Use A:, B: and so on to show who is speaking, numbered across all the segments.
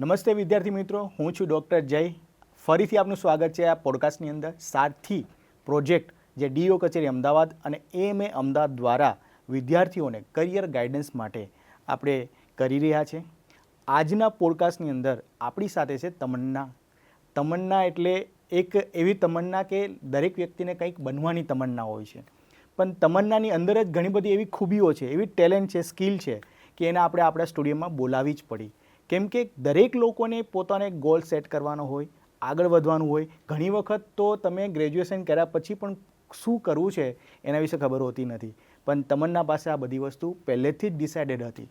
A: નમસ્તે વિદ્યાર્થી મિત્રો, હું છું ડૉક્ટર જય. ફરીથી આપનું સ્વાગત છે આ પોડકાસ્ટની અંદર. સારથી પ્રોજેક્ટ જે ડીઓ કચેરી અમદાવાદ અને એએમએ અમદાવાદ દ્વારા વિદ્યાર્થીઓને કરિયર ગાઈડન્સ માટે આપણે કરી રહ્યા છે. આજના પોડકાસ્ટની અંદર આપણી સાથે છે તમન્ના. તમન્ના એટલે એક એવી તમન્ના કે દરેક વ્યક્તિને કંઈક બનવાની તમન્ના હોય છે, પણ તમન્નાની અંદર જ ઘણી બધી એવી ખૂબીઓ છે, એવી ટેલેન્ટ છે, સ્કિલ છે કે એને આપણે આપણા સ્ટુડિયોમાં બોલાવી જ પડી. કેમ કે દરેક લોકોને પોતાનો એક ગોલ સેટ કરવાનો હોય, આગળ વધવાનું હોય. ઘણી વખત તો તમે ગ્રેજ્યુએશન કર્યા પછી પણ શું કરવું છે એના વિશે ખબર હોતી નથી, પણ તમન્ના પાસે આ બધી વસ્તુ પહેલેથી જ ડિસાઇડેડ હતી.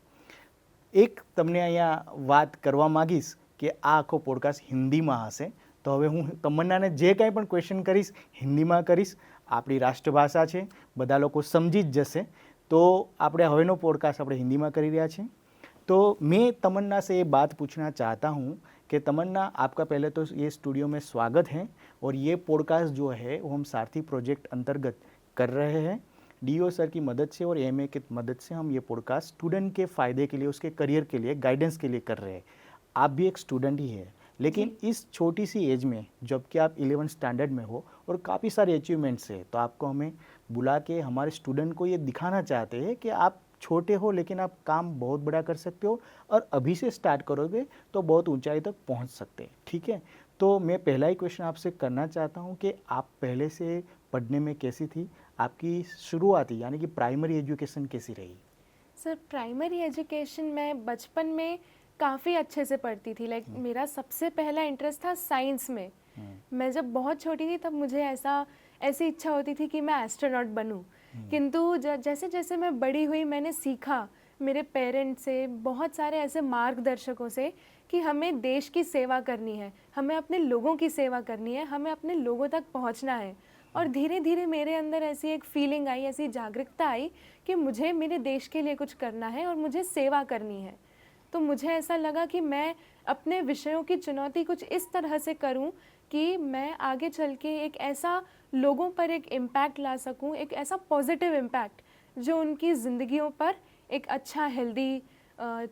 A: એક તમને અહીંયા વાત કરવા માગીશ કે આ આખો પોડકાસ્ટ હિન્દીમાં હશે, તો હવે હું તમન્નાને જે કાંઈ પણ ક્વેશ્ચન કરીશ હિન્દીમાં કરીશ. આપણી રાષ્ટ્રભાષા છે, બધા લોકો સમજી જ જશે. तो આપણે હવેનો પોડકાસ્ટ આપણે हिंदी કરી રહ્યા છીએ. तो मैं तमन्ना से ये बात पूछना चाहता हूँ कि तमन्ना, आपका पहले तो ये स्टूडियो में स्वागत है और ये पॉडकास्ट जो है वो हम सारथी प्रोजेक्ट अंतर्गत कर रहे हैं. डीओ सर की मदद से और एमए की मदद से हम ये पॉडकास्ट स्टूडेंट के फ़ायदे के लिए, उसके करियर के लिए, गाइडेंस के लिए कर रहे हैं. आप भी एक स्टूडेंट ही है, लेकिन इस छोटी सी एज में, जबकि आप 11th स्टैंडर्ड में हो और काफ़ी सारे अचीवमेंट्स है, तो आपको हमें बुला के हमारे स्टूडेंट को ये दिखाना चाहते हैं कि आप छोटे हो लेकिन आप काम बहुत बड़ा कर सकते हो और अभी से स्टार्ट करोगे तो बहुत ऊंचाई तक पहुंच सकते हैं. ठीक है, तो मैं पहला ही क्वेश्चन आपसे करना चाहता हूं कि आप पहले से पढ़ने में कैसी थी, आपकी शुरुआती यानी कि प्राइमरी एजुकेशन कैसी रही?
B: सर, प्राइमरी एजुकेशन मैं बचपन में काफ़ी अच्छे से पढ़ती थी. लाइक मेरा सबसे पहला इंटरेस्ट था साइंस में. मैं जब बहुत छोटी थी तब मुझे ऐसी इच्छा होती थी कि मैं एस्ट्रोनॉट बनूं. किंतु जैसे जैसे मैं बड़ी हुई मैंने सीखा मेरे पेरेंट्स से, बहुत सारे ऐसे मार्गदर्शकों से कि हमें देश की सेवा करनी है, हमें अपने लोगों की सेवा करनी है, हमें अपने लोगों तक पहुंचना है. और धीरे धीरे मेरे अंदर ऐसी एक फीलिंग आई, ऐसी जागरूकता आई कि मुझे मेरे देश के लिए कुछ करना है और मुझे सेवा करनी है. तो मुझे ऐसा लगा कि मैं अपने विषयों की चुनौती कुछ इस तरह से करूं कि मैं आगे चल के एक ऐसा लोगों पर एक इम्पैक्ट ला सकूं, एक ऐसा पॉजिटिव इम्पैक्ट जो उनकी ज़िंदगियों पर एक अच्छा हेल्दी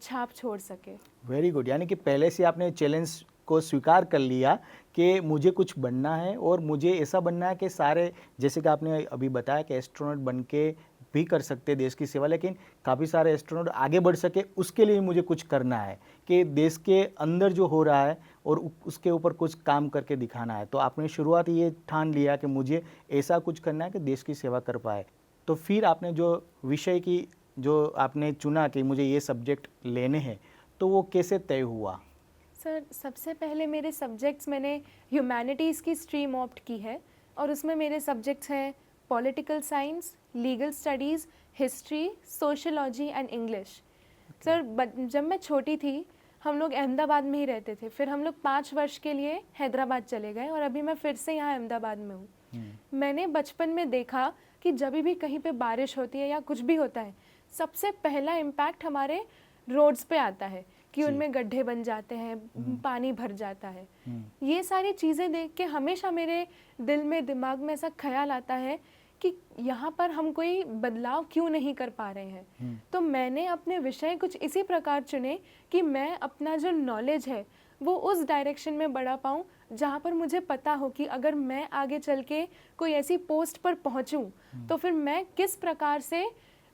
B: छाप छोड़ सके.
A: Very good. यानी कि पहले से आपने चैलेंज को स्वीकार कर लिया कि मुझे कुछ बनना है और मुझे ऐसा बनना है कि सारे, जैसे कि आपने अभी बताया कि एस्ट्रोनॉट बन के भी कर सकते देश की सेवा, लेकिन काफ़ी सारे एस्ट्रोनॉट आगे बढ़ सके उसके लिए मुझे कुछ करना है कि देश के अंदर जो हो रहा है और उसके ऊपर कुछ काम करके दिखाना है. तो आपने शुरुआत ये ठान लिया कि मुझे ऐसा कुछ करना है कि देश की सेवा कर पाए. तो फिर आपने जो विषय की जो आपने चुना कि मुझे ये सब्जेक्ट लेने हैं, तो वो कैसे तय हुआ?
B: सर, सबसे पहले मेरे सब्जेक्ट्स, मैंने ह्यूमैनिटीज़ की स्ट्रीम ऑप्ट की है और उसमें मेरे सब्जेक्ट्स हैं political science, legal studies, history, sociology and English. Sir, जब मैं छोटी थी हम लोग अहमदाबाद में ही रहते थे. फिर हम लोग 5 वर्ष के लिए हैदराबाद चले गए और अभी मैं फिर से यहाँ अहमदाबाद में हूँ. मैंने बचपन में देखा कि जब भी कहीं पे बारिश होती है या कुछ भी होता है, सबसे पहला इम्पैक्ट हमारे रोड्स पे आता है कि उनमें गड्ढे बन जाते हैं, पानी भर जाता है. ये सारी चीज़ें देख के हमेशा मेरे दिल में, दिमाग में ऐसा ख्याल आता है कि यहाँ पर हम कोई बदलाव क्यों नहीं कर पा रहे हैं. तो मैंने अपने विषय कुछ इसी प्रकार चुने कि मैं अपना जो नॉलेज है वो उस डायरेक्शन में बढ़ा पाऊँ जहाँ पर मुझे पता हो कि अगर मैं आगे चल के कोई ऐसी पोस्ट पर पहुँचूँ तो फिर मैं किस प्रकार से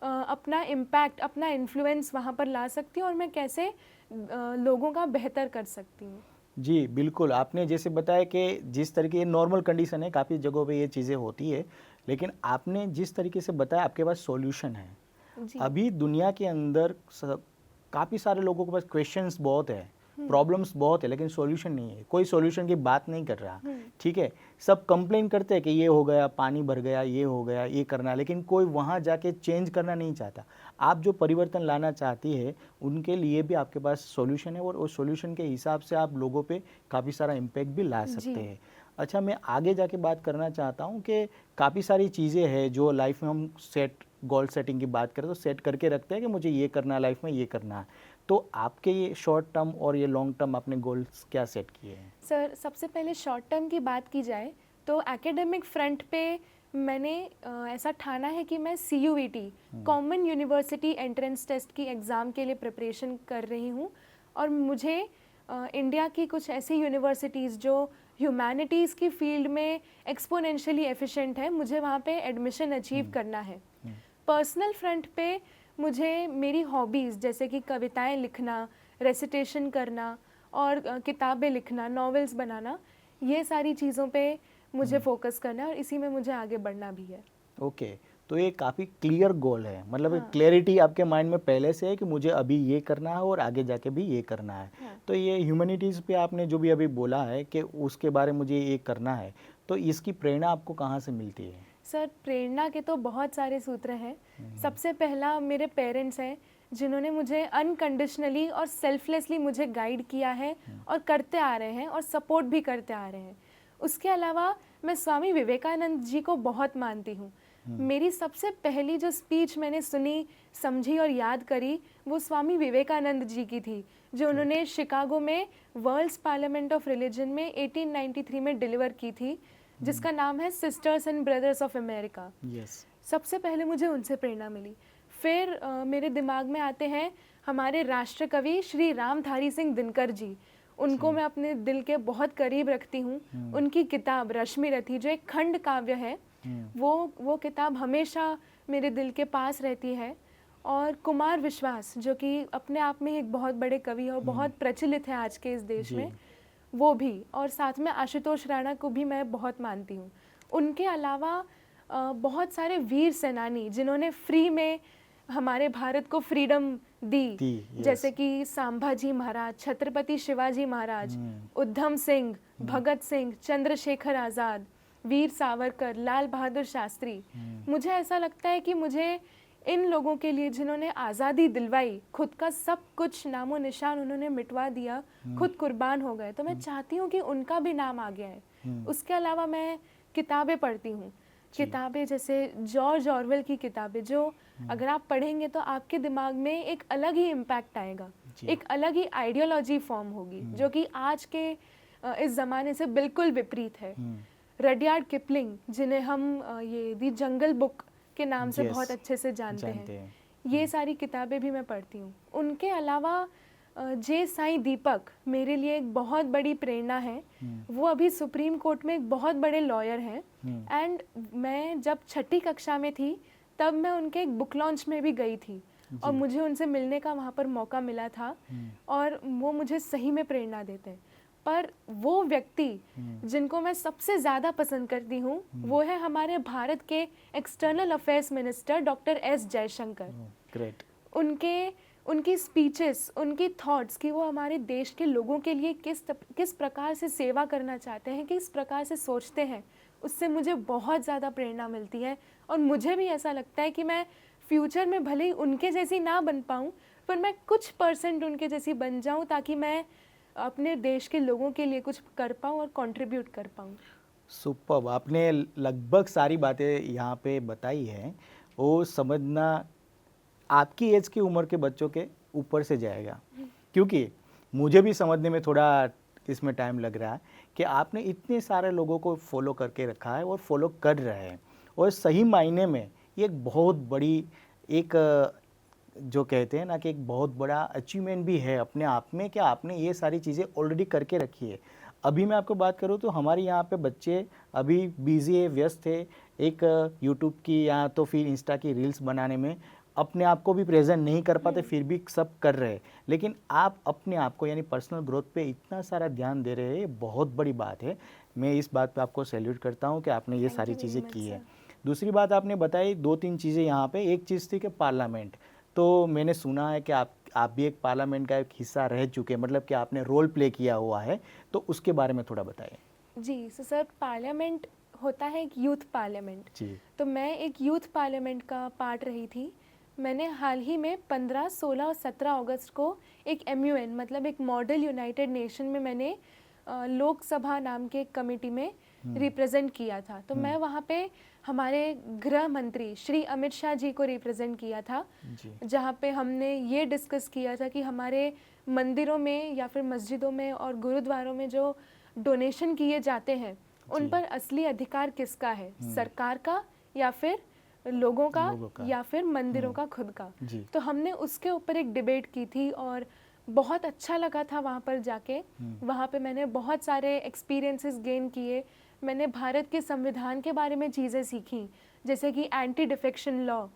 B: अपना इम्पैक्ट, अपना इन्फ्लुएंस वहाँ पर ला सकती हूँ और मैं कैसे लोगों का बेहतर कर सकती हूँ.
A: जी बिल्कुल. आपने जैसे बताया कि जिस तरीके ये नॉर्मल कंडीशन है, काफ़ी जगहों पे ये चीज़ें होती है, लेकिन आपने जिस तरीके से बताया आपके पास सॉल्यूशन है. अभी दुनिया के अंदर काफ़ी सारे लोगों के पास क्वेश्चंस बहुत है, प्रॉब्लम्स बहुत है, लेकिन सॉल्यूशन नहीं है. कोई सॉल्यूशन की बात नहीं कर रहा. ठीक है, सब कंप्लेन करते हैं कि ये हो गया, पानी भर गया, ये हो गया, ये करना है, लेकिन कोई वहाँ जाके चेंज करना नहीं चाहता. आप जो परिवर्तन लाना चाहती है उनके लिए भी आपके पास सॉल्यूशन है और उस सॉल्यूशन के हिसाब से आप लोगों पे काफ़ी सारा इम्पैक्ट भी ला सकते हैं. अच्छा, मैं आगे जाके बात करना चाहता हूँ कि काफ़ी सारी चीज़ें हैं जो लाइफ में हम गोल सेटिंग की बात करें तो सेट करके रखते हैं कि मुझे ये करना है, लाइफ में ये करना है. तो आपके ये शॉर्ट टर्म और ये लॉन्ग टर्म आपने गोल्स क्या सेट किए हैं?
B: सर, सबसे पहले शॉर्ट टर्म की बात की जाए तो एकेडमिक फ्रंट पे मैंने ऐसा ठाना है कि मैं CUET, common university entrance test की एग्ज़ाम के लिए प्रिपरेशन कर रही हूँ और मुझे इंडिया की कुछ ऐसी यूनिवर्सिटीज़ जो ह्यूमैनिटीज़ की फील्ड में एक्सपोनेंशियली एफिशिएंट है, मुझे वहाँ पे एडमिशन अचीव करना है। पर्सनल फ्रंट पे मुझे मेरी हॉबीज़ जैसे कि कविताएं लिखना, रेसिटेशन करना और किताबें लिखना, नॉवेल्स बनाना, ये सारी चीज़ों पे मुझे फोकस करना है और इसी में मुझे आगे बढ़ना भी है।
A: ओके, तो ये काफ़ी क्लियर गोल है, मतलब
B: हाँ।
A: क्लैरिटी आपके माइंड में पहले से है कि मुझे अभी ये करना है और आगे जाके भी ये करना है।
B: हाँ।
A: तो ये ह्यूमैनिटीज़ पे आपने जो भी अभी बोला है कि उसके बारे में मुझे ये करना है, तो इसकी प्रेरणा आपको कहाँ से मिलती है?
B: सर, प्रेरणा के तो बहुत सारे सूत्र हैं। सबसे पहला मेरे पेरेंट्स हैं, जिन्होंने मुझे अनकंडीशनली और सेल्फलेसली मुझे गाइड किया है और करते आ रहे हैं और सपोर्ट भी करते आ रहे हैं। उसके अलावा मैं स्वामी विवेकानंद जी को बहुत मानती हूँ। मेरी सबसे पहली जो स्पीच मैंने सुनी, समझी और याद करी, वो स्वामी विवेकानंद जी की थी, जो उन्होंने शिकागो में वर्ल्ड्स पार्लियामेंट ऑफ रिलीजन में 1893 में डिलीवर की थी, जिसका नाम है sisters and brothers of America.
A: Yes.
B: सबसे पहले मुझे उनसे प्रेरणा मिली। फिर मेरे दिमाग में आते हैं हमारे राष्ट्र कवि श्री रामधारी सिंह दिनकर जी। उनको मैं अपने दिल के बहुत करीब रखती हूँ। उनकी किताब रश्मि रथी, जो एक खंड काव्य है, वो किताब हमेशा मेरे दिल के पास रहती है। और कुमार विश्वास, जो कि अपने आप में एक बहुत बड़े कवि और बहुत प्रचलित है आज के इस देश में, वो भी। और साथ में आशुतोष राणा को भी मैं बहुत मानती हूँ। उनके अलावा बहुत सारे वीर सेनानी जिन्होंने फ्री में हमारे भारत को फ्रीडम दी, जैसे कि संभाजी महाराज, छत्रपति शिवाजी महाराज, उधम सिंह, भगत सिंह, चंद्रशेखर आज़ाद, वीर सावरकर, लाल बहादुर शास्त्री। मुझे ऐसा लगता है कि मुझे इन लोगों के लिए, जिन्होंने आज़ादी दिलवाई, खुद का सब कुछ नामो निशान उन्होंने मिटवा दिया, खुद कुर्बान हो गए, तो मैं चाहती हूँ कि उनका भी नाम आ गया है। उसके अलावा मैं किताबें पढ़ती हूँ, किताबें जैसे जॉर्ज ऑरवेल की किताबें, जो अगर आप पढ़ेंगे तो आपके दिमाग में एक अलग ही इम्पैक्ट आएगा, एक अलग ही आइडियोलॉजी फॉर्म होगी, जो कि आज के इस ज़माने से बिल्कुल विपरीत है। रडियार्ड किपलिंग, जिन्हें हम ये दी जंगल बुक के नाम से बहुत अच्छे से जानते हैं, ये सारी किताबें भी मैं पढ़ती हूँ। उनके अलावा जे साईं दीपक मेरे लिए एक बहुत बड़ी प्रेरणा है। वो अभी सुप्रीम कोर्ट में एक बहुत बड़े लॉयर हैं। एंड मैं जब 6ठी कक्षा में थी, तब मैं उनके एक बुक लॉन्च में भी गई थी और मुझे उनसे मिलने का वहाँ पर मौका मिला था, और वो मुझे सही में प्रेरणा देते हैं। पर वो व्यक्ति जिनको मैं सबसे ज़्यादा पसंद करती हूँ, वो है हमारे भारत के external affairs minister doctor S Jaishankar.
A: Great.
B: उनकी स्पीचेस, उनकी थॉट्स कि वो हमारे देश के लोगों के लिए किस प्रकार से सेवा करना चाहते हैं, किस प्रकार से सोचते हैं, उससे मुझे बहुत ज़्यादा प्रेरणा मिलती है। और मुझे भी ऐसा लगता है कि मैं फ्यूचर में भले ही उनके जैसी ना बन पाऊँ, पर मैं कुछ % उनके जैसी बन जाऊँ, ताकि मैं अपने देश के लोगों के लिए कुछ कर पाऊँ और कंट्रीब्यूट कर पाऊँ।
A: सुपर्ब, आपने लगभग सारी बातें यहाँ पे बताई हैं। वो समझना आपकी एज की उम्र के बच्चों के ऊपर से जाएगा, क्योंकि मुझे भी समझने में थोड़ा इसमें टाइम लग रहा है कि आपने इतने सारे लोगों को फॉलो करके रखा है और फॉलो कर रहे हैं, और सही मायने में ये एक बहुत बड़ी एक जो कहते हैं ना कि एक बहुत बड़ा अचीवमेंट भी है अपने आप में, कि आपने ये सारी चीज़ें ऑलरेडी करके रखी है। अभी मैं आपको बात करूँ तो हमारे यहाँ पे बच्चे अभी बिजी है, व्यस्त है, एक यूट्यूब की या तो फिर इंस्टा की रील्स बनाने में, अपने आप को भी प्रेजेंट नहीं कर पाते, फिर भी सब कर रहे हैं। लेकिन आप अपने आप को यानी पर्सनल ग्रोथ पे इतना सारा ध्यान दे रहे हैं, ये बहुत बड़ी बात है। मैं इस बात पे आपको सैल्यूट करता हूँ कि आपने ये सारी चीज़ें की है। दूसरी बात आपने बताई 2-3 चीज़ें यहाँ पे। एक चीज़ थी कि पार्लियामेंट, तो मैंने सुना है कि आप भी एक पार्लियामेंट का एक हिस्सा रह चुके हैं, मतलब कि आपने रोल प्ले किया हुआ है, तो उसके बारे में थोड़ा बताइए।
B: जी सर, पार्लियामेंट होता है एक यूथ पार्लियामेंट जी। तो मैं एक यूथ पार्लियामेंट का पार्ट रही थी। मैंने हाल ही में 15, 16 और 17 अगस्त को एक MUN मतलब एक मॉडल यूनाइटेड नेशन में मैंने लोकसभा नाम के एक कमेटी में रिप्रेजेंट किया था। तो मैं वहाँ पे हमारे गृह मंत्री श्री अमित शाह जी को रिप्रेजेंट किया था, जहाँ पे हमने ये डिस्कस किया था कि हमारे मंदिरों में या फिर मस्जिदों में और गुरुद्वारों में जो डोनेशन किए जाते हैं, उन पर असली अधिकार किसका है, सरकार का या फिर लोगों का या फिर मंदिरों का खुद का। तो हमने उसके ऊपर एक डिबेट की थी और बहुत अच्छा लगा था वहाँ पर जाके। वहाँ पे मैंने बहुत सारे एक्सपीरियंसेस गेन किए। मैंने भारत के संविधान के बारे में चीज़ें सीखी, जैसे कि एंटी डिफेक्शन लॉ,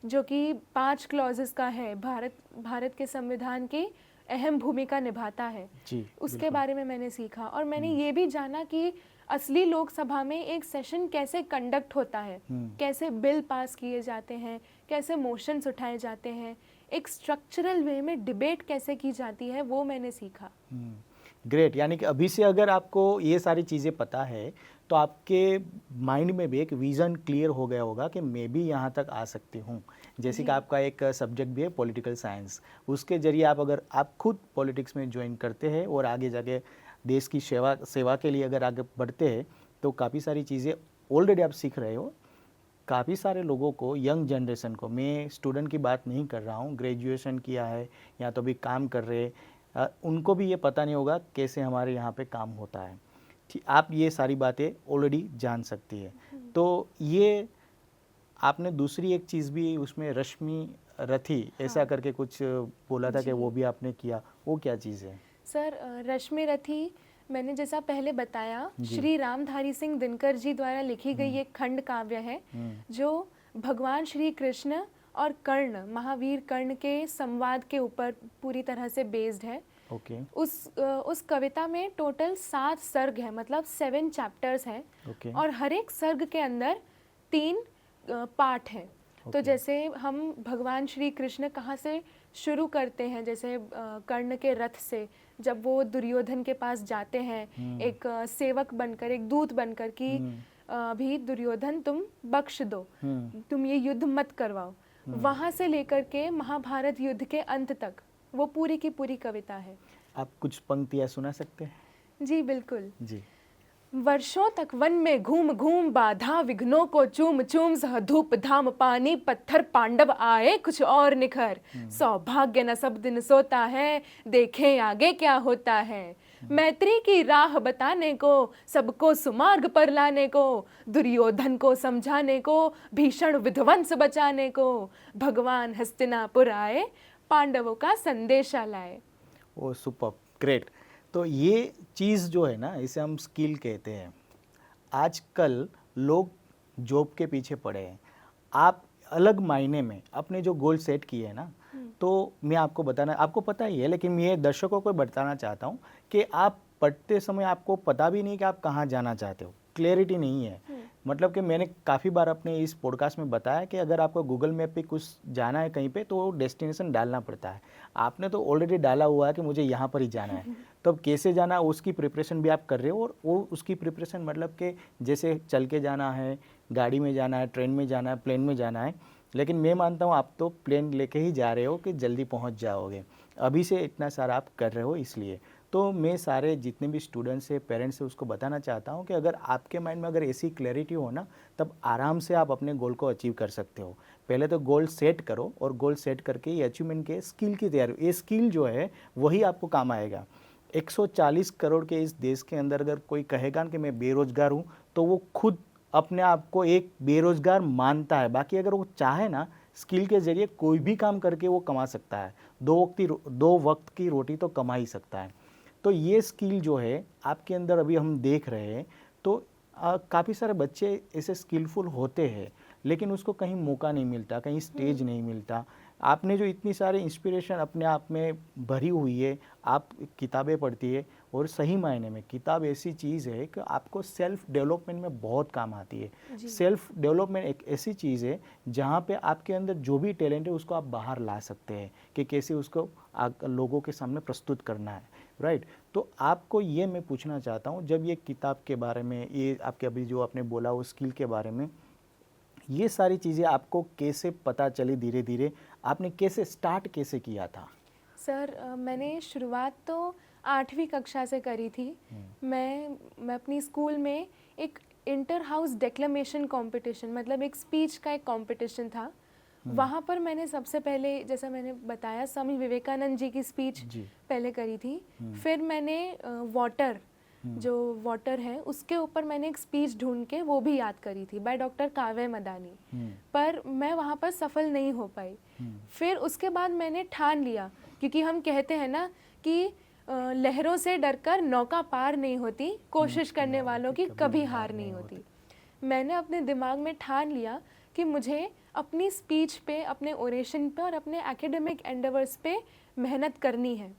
B: जो कि 5 क्लॉजेस का है, भारत के संविधान की अहम भूमिका निभाता है।
A: जी,
B: उसके
A: बिल्कुल।
B: बारे में मैंने सीखा, और मैंने ये भी जाना कि असली लोकसभा में एक सेशन कैसे कंडक्ट होता है, कैसे बिल पास किए जाते हैं, कैसे मोशंस उठाए जाते हैं, एक स्ट्रक्चरल वे में डिबेट कैसे की जाती है, वो मैंने सीखा।
A: ग्रेट। यानी कि अभी से अगर आपको ये सारी चीज़ें पता है तो आपके माइंड में भी एक विज़न क्लियर हो गया होगा कि मैं भी यहाँ तक आ सकती हूँ। जैसे कि आपका एक सब्जेक्ट भी है पॉलिटिकल साइंस, उसके ज़रिए आप खुद पॉलिटिक्स में ज्वाइन करते हैं और आगे जाके देश की सेवा के लिए अगर आगे बढ़ते हैं तो काफ़ी सारी चीज़ें ऑलरेडी आप सीख रहे हो। काफ़ी सारे लोगों को, यंग जनरेशन को, मैं स्टूडेंट की बात नहीं कर रहा हूँ, ग्रेजुएशन किया है या तो भी काम कर रहे, उनको भी ये पता नहीं होगा कैसे हमारे यहाँ पे काम होता है। ठीक, आप ये सारी बातें ऑलरेडी जान सकती है। तो ये आपने दूसरी एक चीज़ भी उसमें रश्मि रथी ऐसा करके कुछ बोला था कि वो भी आपने किया, वो क्या चीज़ है?
B: सर, रश्मि रथी मैंने जैसा पहले बताया, श्री रामधारी सिंह दिनकर जी द्वारा लिखी गई एक खंड काव्य है, जो भगवान श्री कृष्ण और कर्ण, महावीर कर्ण के संवाद के ऊपर पूरी तरह से बेस्ड है।
A: ओके।
B: उस कविता में टोटल 7 सर्ग है, मतलब 7 चैप्टर्स हैं।
A: ओके।
B: और हर एक सर्ग के अंदर 3 पार्ट हैं। तो जैसे हम भगवान श्री कृष्ण कहाँ से शुरू करते हैं, जैसे कर्ण के रथ से, जब वो दुर्योधन के पास जाते हैं एक सेवक बनकर, एक दूत बनकर कि अभी दुर्योधन तुम बख्श दो, तुम ये युद्ध मत करवाओ, वहाँ से लेकर के महाभारत युद्ध के अंत तक वो पूरी की पूरी कविता है।
A: आप कुछ पंक्तियाँ सुना सकते हैं?
B: जी बिल्कुल।
A: जी।
B: वर्षों तक वन में घूम घूम बाधा विघ्नों को चूम चूम, सह धूप धाम पानी पत्थर पांडव आए कुछ और निखर, सौभाग्य न सब दिन सोता है, देखें आगे क्या होता है, मैत्री की राह बताने को, सबको सुमार्ग पर लाने को, दुर्योधन को समझाने को, भीषण विध्वंस बचाने को, भगवान हस्तिनापुर आए, पांडवों का संदेशा लाए।
A: ओ सुपर, ग्रेट। तो ये चीज़ जो है ना, इसे हम स्किल कहते हैं। आजकल लोग जॉब के पीछे पड़े हैं। आप अलग मायने में अपने जो गोल सेट किए हैं ना, तो मैं आपको बताना, आपको पता ही है, लेकिन मैं दर्शकों को बताना चाहता हूँ कि आप पढ़ते समय आपको पता भी नहीं कि आप कहाँ जाना चाहते हो, क्लैरिटी नहीं है। मतलब कि मैंने काफ़ी बार अपने इस पॉडकास्ट में बताया कि अगर आपको गूगल मैप पे कुछ जाना है कहीं पे, तो डेस्टिनेशन डालना पड़ता है। आपने तो ऑलरेडी डाला हुआ है कि मुझे यहाँ पर ही जाना है, तो अब कैसे जाना उसकी प्रिपरेशन भी आप कर रहे हो। और वो उसकी प्रिपरेशन मतलब कि जैसे चल के जाना है, गाड़ी में जाना है, ट्रेन में जाना है, प्लेन में जाना है। लेकिन मैं मानता हूँ आप तो प्लेन लेके ही जा रहे हो कि जल्दी पहुँच जाओगे, अभी से इतना सारा आप कर रहे हो। इसलिए तो मैं सारे जितने भी स्टूडेंट्स हैं, पेरेंट्स हैं, उसको बताना चाहता हूँ कि अगर आपके माइंड में अगर ऐसी क्लैरिटी हो ना, तब आराम से आप अपने गोल को अचीव कर सकते हो। पहले तो गोल सेट करो, और गोल सेट करके ये अचीवमेंट के स्किल की तैयारी, ये स्किल जो है वही आपको काम आएगा। 140 करोड़ के इस देश के अंदर अगर कोई कहेगा कि मैं बेरोजगार हूँ, तो वो खुद अपने आप को एक बेरोजगार मानता है। बाकी अगर वो चाहे ना, स्किल के जरिए कोई भी काम करके वो कमा सकता है, 2 वक्त की रोटी तो कमा ही सकता है। तो ये स्किल जो है आपके अंदर अभी हम देख रहे हैं, तो काफ़ी सारे बच्चे ऐसे स्किलफुल होते हैं, लेकिन उसको कहीं मौका नहीं मिलता, कहीं स्टेज नहीं मिलता। आपने जो इतनी सारी इंस्पिरेशन अपने आप में भरी हुई है, आप किताबें पढ़ती है, और सही मायने में किताब ऐसी चीज़ है कि आपको सेल्फ डेवलपमेंट में बहुत काम आती है। सेल्फ डेवलपमेंट एक ऐसी चीज़ है जहाँ पे आपके अंदर जो भी टैलेंट है उसको आप बाहर ला सकते हैं कि कैसे उसको लोगों के सामने प्रस्तुत करना है, राइट। तो आपको ये मैं पूछना चाहता हूँ, जब ये किताब के बारे में, ये आपके अभी जो आपने बोला वो स्किल के बारे में, ये सारी चीज़ें आपको कैसे पता चली, धीरे धीरे आपने कैसे स्टार्ट कैसे किया था?
B: सर, मैंने शुरुआत तो 8वीं कक्षा से करी थी। मैं अपनी स्कूल में एक इंटर हाउस डेक्लेमेशन कंपटीशन, मतलब एक स्पीच का एक कंपटीशन था, वहाँ पर मैंने सबसे पहले, जैसा मैंने बताया, स्वामी विवेकानंद जी की स्पीच पहले करी थी। फिर मैंने वाटर है उसके ऊपर मैंने एक स्पीच ढूंढ के वो भी याद करी थी, बाय डॉक्टर काव्य मदानी, पर मैं वहाँ पर सफल नहीं हो पाई। फिर उसके बाद मैंने ठान लिया क्योंकि हम कहते हैं ना कि लहरों से डरकर नौका पार नहीं होती, कोशिश करने वालों की कभी हार नहीं होती। मैंने अपने दिमाग में ठान लिया कि मुझे अपनी स्पीच पे, अपने ओरेशन पे और अपने एकेडमिक एंडेवर्स पे मेहनत करनी है।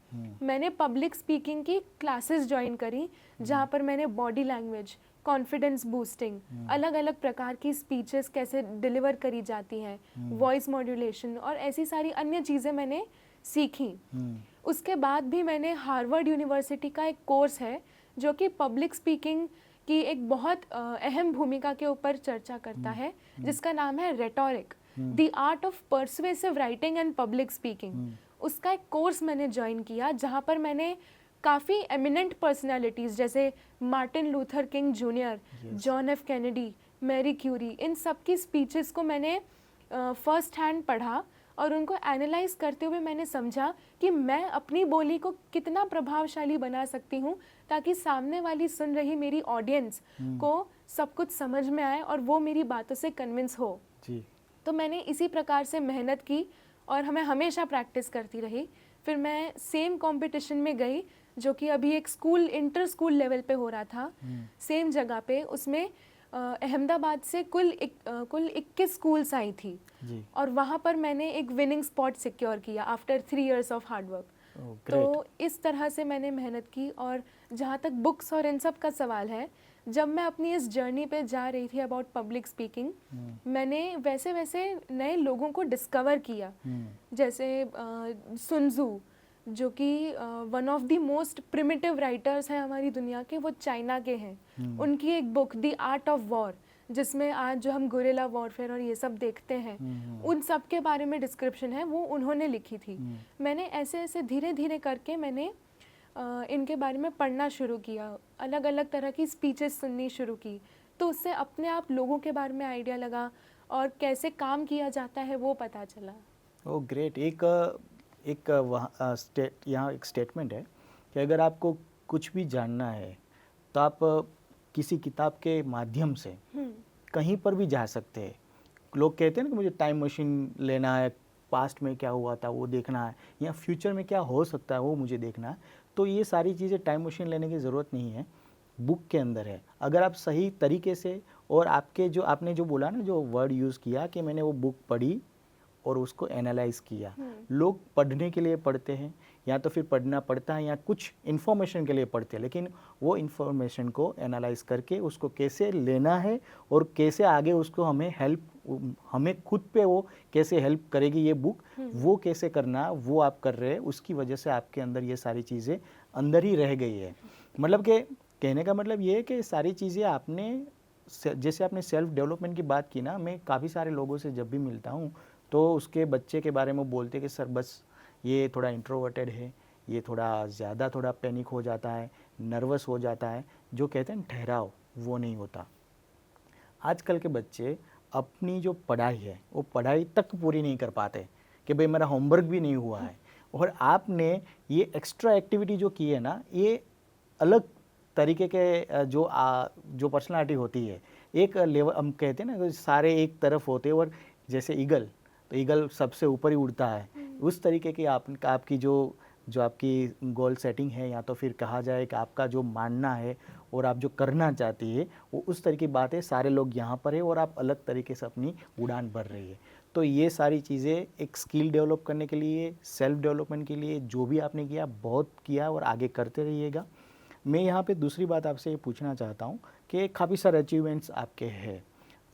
B: मैंने पब्लिक स्पीकिंग की क्लासेस ज्वाइन करी, जहाँ पर मैंने बॉडी लैंग्वेज, कॉन्फिडेंस बूस्टिंग, अलग अलग प्रकार की स्पीचेस कैसे डिलीवर करी जाती हैं, वॉइस मॉड्यूलेशन और ऐसी सारी अन्य चीज़ें मैंने सीखी। उसके बाद भी मैंने हार्वर्ड यूनिवर्सिटी का एक कोर्स है जो कि पब्लिक स्पीकिंग की एक बहुत अहम भूमिका के ऊपर चर्चा करता है, जिसका नाम है rhetoric, the art of persuasive writing and public speaking. उसका एक कोर्स मैंने ज्वाइन किया, जहाँ पर मैंने काफ़ी एमिनेंट पर्सनालिटीज़ जैसे Martin Luther King junior, John F Kennedy, Marie Curie, इन सब की स्पीचेस को मैंने फर्स्ट हैंड पढ़ा और उनको एनालाइज करते हुए मैंने समझा कि मैं अपनी बोली को कितना प्रभावशाली बना सकती हूँ ताकि सामने वाली सुन रही मेरी ऑडियंस को सब कुछ समझ में आए और वो मेरी बातों से कन्विंस हो
A: जी।
B: तो मैंने इसी प्रकार से मेहनत की और मैं हमेशा प्रैक्टिस करती रही। फिर मैं सेम कंपटीशन में गई जो कि अभी एक स्कूल, इंटर स्कूल लेवल पे हो रहा था, सेम जगह पे। उसमें अहमदाबाद से कुल 21 स्कूल्स आई थी
A: जी।
B: और वहाँ पर मैंने एक विनिंग स्पॉट सिक्योर किया after 3 years of hard work. तो इस तरह से मैंने मेहनत की। और जहाँ तक बुक्स और इन सब का सवाल है, जब मैं अपनी इस जर्नी पे जा रही थी अबाउट पब्लिक स्पीकिंग, मैंने वैसे वैसे नए लोगों को डिस्कवर किया, जैसे सुनजू जो कि one of the most primitive writers हैं हमारी दुनिया के, वो चाइना के हैं। उनकी एक book the art of war, जिसमें आज जो हम गुरिल्ला वॉरफेयर और ये सब देखते हैं, उन सब के बारे में डिस्क्रिप्शन है, वो उन्होंने लिखी थी। मैंने ऐसे ऐसे धीरे धीरे करके मैंने इनके बारे में पढ़ना शुरू किया, अलग अलग तरह की स्पीचेस सुननी शुरू की, तो उससे अपने आप लोगों के बारे में आइडिया लगा और कैसे काम किया जाता है वो पता चला।
A: ओ ग्रेट। एक वहाँ यहाँ एक स्टेटमेंट है कि अगर आपको कुछ भी जानना है तो आप किसी किताब के माध्यम से कहीं पर भी जा सकते हैं। लोग कहते हैं ना कि मुझे टाइम मशीन लेना है, पास्ट में क्या हुआ था वो देखना है, या फ्यूचर में क्या हो सकता है वो मुझे देखना है, तो ये सारी चीज़ें टाइम मशीन लेने की ज़रूरत नहीं है, बुक के अंदर है। अगर आप सही तरीके से, और आपके जो आपने जो बोला ना, जो वर्ड यूज़ किया कि मैंने वो बुक पढ़ी और उसको एनालाइज किया। लोग पढ़ने के लिए पढ़ते हैं, या तो फिर पढ़ना पड़ता है या कुछ इन्फॉर्मेशन के लिए पढ़ते हैं, लेकिन वो इन्फॉर्मेशन को एनालाइज करके उसको कैसे लेना है और कैसे आगे उसको हमें खुद पे वो कैसे हेल्प करेगी ये बुक, वो कैसे करना वो आप कर रहे हैं। उसकी वजह से आपके अंदर ये सारी चीज़ें अंदर ही रह गई है। मतलब कि कहने का मतलब ये है कि सारी चीज़ें आपने, जैसे आपने सेल्फ डेवलपमेंट की बात की ना, मैं काफ़ी सारे लोगों से जब भी मिलता हूँ तो उसके बच्चे के बारे में बोलते कि सर बस ये थोड़ा इंट्रोवर्टेड है, ये थोड़ा ज़्यादा थोड़ा पैनिक हो जाता है, नर्वस हो जाता है, जो कहते हैं ठहराव, वो नहीं होता। आजकल के बच्चे अपनी जो पढ़ाई है वो पढ़ाई तक पूरी नहीं कर पाते कि भाई मेरा होमवर्क भी नहीं हुआ है, और आपने ये एक्स्ट्रा एक्टिविटी जो की है ना, ये अलग तरीके के जो पर्सनालिटी होती है, एक लेवल हम कहते हैं ना सारे एक तरफ होते हैं, और जैसे ईगल, तो ईगल सबसे ऊपर ही उड़ता है, उस तरीके की आपकी जो आपकी गोल सेटिंग है, या तो फिर कहा जाए कि आपका जो मानना है और आप जो करना चाहती है वो उस तरह की बात है। सारे लोग यहाँ पर है और आप अलग तरीके से अपनी उड़ान भर रही है। तो ये सारी चीज़ें एक स्किल डेवलप करने के लिए, सेल्फ डेवलपमेंट के लिए जो भी आपने किया बहुत किया और आगे करते रहिएगा। मैं यहाँ पे दूसरी बात आपसे ये पूछना चाहता हूँ कि काफ़ी सारे अचीवमेंट्स आपके हैं,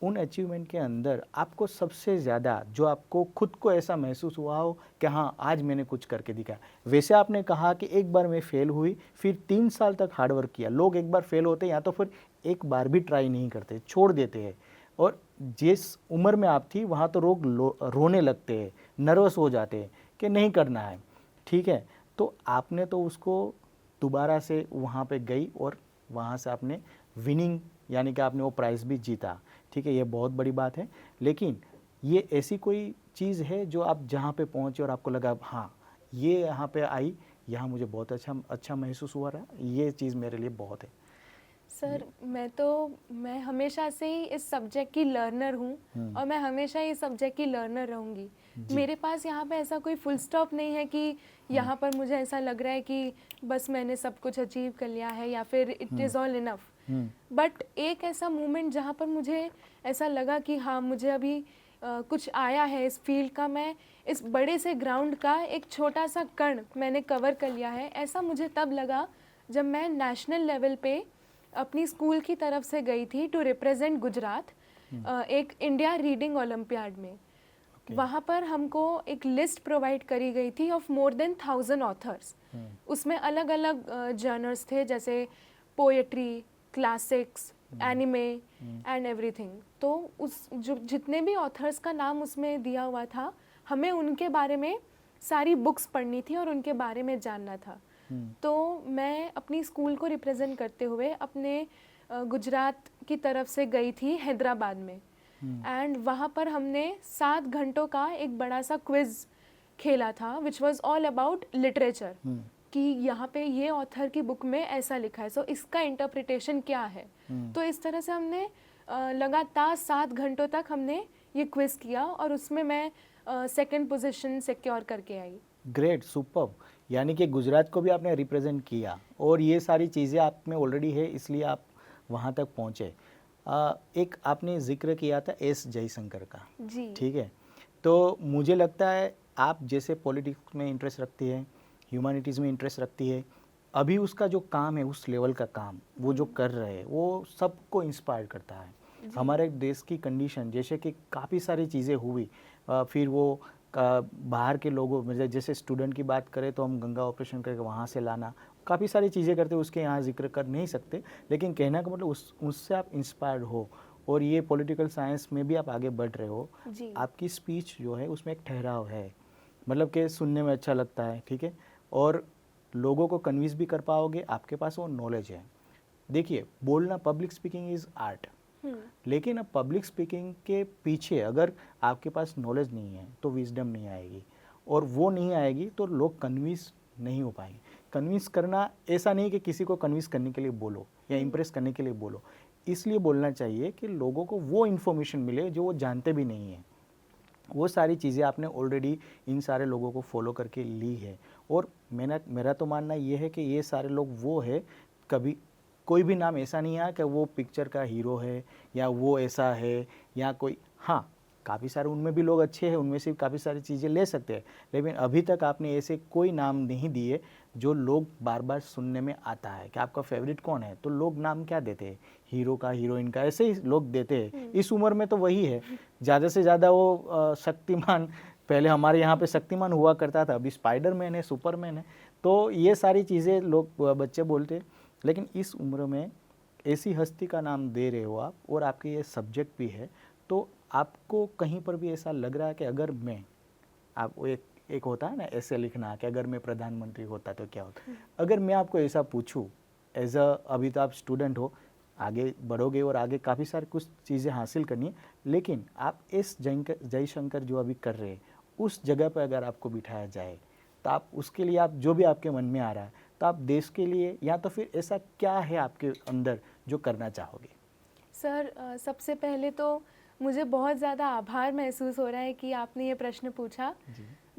A: उन अचीवमेंट के अंदर आपको सबसे ज़्यादा जो आपको खुद को ऐसा महसूस हुआ हो कि हाँ आज मैंने कुछ करके दिखाया। वैसे आपने कहा कि एक बार मैं फेल हुई, फिर 3 साल तक हार्ड वर्क किया। लोग एक बार फेल होते हैं या तो फिर एक बार भी ट्राई नहीं करते, छोड़ देते हैं, और जिस उम्र में आप थी वहाँ तो लोग रोने लगते हैं, नर्वस हो जाते हैं कि नहीं करना है, ठीक है। तो आपने तो उसको दोबारा से वहाँ पे गई और वहाँ से आपने विनिंग यानी कि आपने वो प्राइज़ भी जीता, ठीक है, ये बहुत बड़ी बात है। लेकिन ये ऐसी कोई चीज़ है जो आप जहाँ पे पहुँचे और आपको लगा हाँ ये यहाँ पे आई, यहाँ मुझे बहुत अच्छा महसूस हुआ रहा, ये चीज़ मेरे लिए बहुत है?
B: सर मैं हमेशा से ही इस सब्जेक्ट की लर्नर हूँ और मैं हमेशा ही इस सब्जेक्ट की लर्नर रहूँगी। मेरे पास यहाँ पे ऐसा कोई फुल स्टॉप नहीं है कि यहाँ पर मुझे ऐसा लग रहा है कि बस मैंने सब कुछ अचीव कर लिया है या फिर it is all enough. But एक ऐसा मोमेंट जहाँ पर मुझे ऐसा लगा कि हाँ मुझे अभी कुछ आया है इस फील्ड का, मैं इस बड़े से ग्राउंड का एक छोटा सा कण मैंने कवर कर लिया है, ऐसा मुझे तब लगा जब मैं नेशनल लेवल पे अपनी स्कूल की तरफ से गई थी टू रिप्रेजेंट गुजरात एक इंडिया रीडिंग ओलंपियाड में। वहाँ पर हमको एक लिस्ट प्रोवाइड करी गई थी ऑफ मोर देन 1000 ऑथर्स। उसमें अलग अलग जर्नल्स थे जैसे poetry, classics, anime and everything. तो उस जो जितने भी ऑथर्स का नाम उसमें दिया हुआ था, हमें उनके बारे में सारी बुक्स पढ़नी थी और उनके बारे में जानना था। तो मैं अपनी स्कूल को रिप्रेजेंट करते हुए अपने गुजरात की तरफ से गई थी हैदराबाद में। एंड वहाँ पर हमने 7 घंटों का एक बड़ा सा क्विज खेला था which was all about literature, कि यहाँ पे ये ऑथर की बुक में ऐसा लिखा है, सो इसका इंटरप्रिटेशन क्या है। तो इस तरह से हमने लगातार 7 घंटों तक हमने ये क्विज किया और उसमें मैं सेकंड पोजीशन सिक्योर करके आई।
A: Great, superb. यानी कि गुजरात को भी आपने रिप्रेजेंट किया और ये सारी चीज़ें आप में ऑलरेडी है, इसलिए आप वहाँ तक पहुँचे। एक आपने जिक्र किया था एस जयशंकर का,
B: जी
A: ठीक है। तो मुझे लगता है आप जैसे पॉलिटिक्स में इंटरेस्ट रखती है, ह्यूमैनिटीज़ में इंटरेस्ट रखती है, अभी उसका जो काम है, उस लेवल का काम वो जो कर रहे हैं वो सबको इंस्पायर करता है। हमारे देश की कंडीशन जैसे कि काफ़ी सारी चीज़ें हुई, फिर वो बाहर के लोगों में जैसे स्टूडेंट की बात करें तो हम गंगा ऑपरेशन करके वहाँ से लाना, काफ़ी सारी चीज़ें करते हैं, उसके यहाँ जिक्र कर नहीं सकते, लेकिन कहना का मतलब उससे आप इंस्पायर्ड हो और ये पॉलिटिकल साइंस में भी आप आगे बढ़ रहे हो। आपकी स्पीच जो है उसमें एक ठहराव है, मतलब कि सुनने में अच्छा लगता है, ठीक है, और लोगों को कन्विंस भी कर पाओगे, आपके पास वो नॉलेज है। देखिए, बोलना, पब्लिक स्पीकिंग इज़ आर्ट, लेकिन अब पब्लिक स्पीकिंग के पीछे अगर आपके पास नॉलेज नहीं है तो विजडम नहीं आएगी, और वो नहीं आएगी तो लोग कन्विंस नहीं हो पाएंगे। कन्विंस करना ऐसा नहीं कि किसी को कन्विंस करने के लिए बोलो या इम्प्रेस करने के लिए बोलो, इसलिए बोलना चाहिए कि लोगों को वो इन्फॉर्मेशन मिले जो वो जानते भी नहीं हैं। वो सारी चीज़ें आपने ऑलरेडी इन सारे लोगों को फॉलो करके ली है, और मेरा तो मानना ये है कि ये सारे लोग वो है, कभी कोई भी नाम ऐसा नहीं आया कि वो पिक्चर का हीरो है या वो ऐसा है या कोई, हाँ काफ़ी सारे उनमें भी लोग अच्छे हैं, उनमें से काफ़ी सारी चीज़ें ले सकते हैं, लेकिन अभी तक आपने ऐसे कोई नाम नहीं दिए जो लोग बार बार सुनने में आता है कि आपका फेवरेट कौन है, तो लोग नाम क्या देते हैं, हीरो का, हीरोइन का, ऐसे ही लोग देते हैं। इस उम्र में तो वही है, ज़्यादा से ज़्यादा वो शक्तिमान, पहले हमारे यहाँ पे शक्तिमान हुआ करता था, अभी स्पाइडरमैन है, सुपरमैन है, तो ये सारी चीज़ें लोग बच्चे बोलते हैं। लेकिन इस उम्र में ऐसी हस्ती का नाम दे रहे हो आप, और आपके ये सब्जेक्ट भी है, तो आपको कहीं पर भी ऐसा लग रहा है कि अगर मैं, आप एक होता है ना ऐसे लिखना कि अगर मैं प्रधानमंत्री होता तो क्या होता, अगर मैं आपको ऐसा पूछूं एज अभी तो आप स्टूडेंट हो, आगे बढ़ोगे और आगे काफ़ी सारी कुछ चीज़ें हासिल करनी है, लेकिन आप एस जयशंकर जो अभी कर रहे हैं उस जगह पर अगर आपको बिठाया जाए तो आप उसके लिए, आप जो भी आपके मन में आ रहा है, तो आप देश के लिए या तो फिर ऐसा क्या है आपके अंदर जो करना चाहोगे?
B: सर सबसे पहले तो मुझे बहुत ज़्यादा आभार महसूस हो रहा है कि आपने ये प्रश्न पूछा।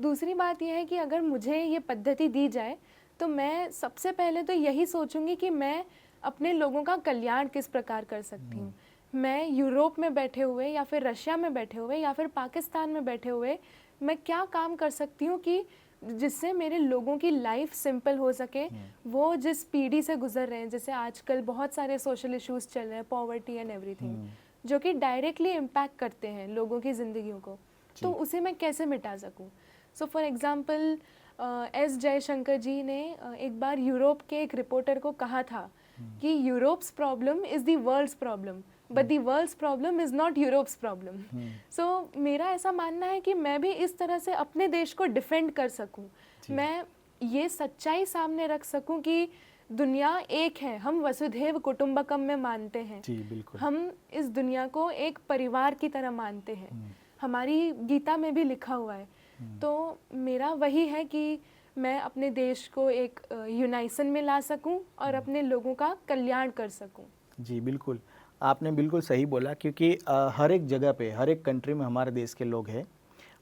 B: दूसरी बात यह है कि अगर मुझे ये पद्धति दी जाए तो मैं सबसे पहले तो यही सोचूंगी कि मैं अपने लोगों का कल्याण किस प्रकार कर सकती हूँ। मैं यूरोप में बैठे हुए या फिर रशिया में बैठे हुए या फिर पाकिस्तान में बैठे हुए मैं क्या काम कर सकती हूँ कि जिससे मेरे लोगों की लाइफ सिंपल हो सके। वो जिस पीढ़ी से गुजर रहे हैं, जैसे आजकल बहुत सारे सोशल इश्यूज चल रहे हैं, पॉवर्टी एंड एवरीथिंग, जो कि डायरेक्टली इम्पैक्ट करते हैं लोगों की ज़िंदगियों को, तो उसे मैं कैसे मिटा सकूं। So for example S Jaishankar ji ने एक बार यूरोप के एक रिपोर्टर को कहा था कि Europe's problem is the world's problem but the world's problem is not Europe's problem. So मेरा ऐसा मानना है कि मैं भी इस तरह से अपने देश को डिफेंड कर सकूं, मैं ये सच्चाई सामने रख सकूं कि दुनिया एक है, हम वसुधैव कुटुंबकम में मानते हैं।
A: जी बिल्कुल।
B: हम इस दुनिया को एक परिवार की तरह मानते हैं, हमारी गीता में भी लिखा हुआ है। तो मेरा वही है कि मैं अपने देश को एक यूनाइसन में ला सकूं और अपने लोगों का कल्याण कर सकूं।
A: जी, बिल्कुल। आपने बिल्कुल सही बोला क्योंकि हर एक जगह पे, हर एक कंट्री में हमारे देश के लोग हैं